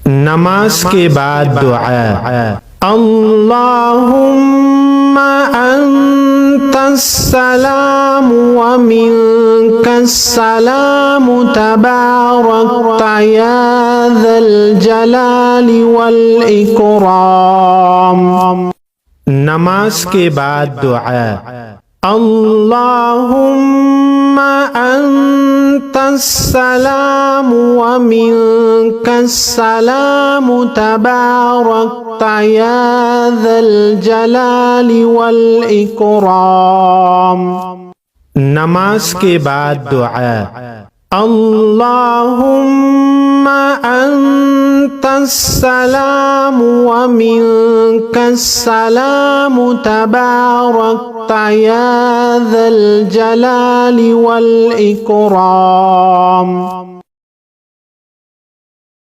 नमाज के बाद दुआ। अल्लाहुम्मा अंतस्सलाम व मिनकस्सलाम तबारकता या ज़ल जलाली वल इकराम। नमाज के बाद दुआ। अल्लाहुम्मा अंतस्सलाम व मिनकस्सलाम तबारकता या ज़ल जलाली वल इकराम। नमाज के बाद दुआ। अल्लाहुम्मा अंतस्सलाम व मिनकस्सलाम तबारकता या ज़ल जलाली वल इकराम।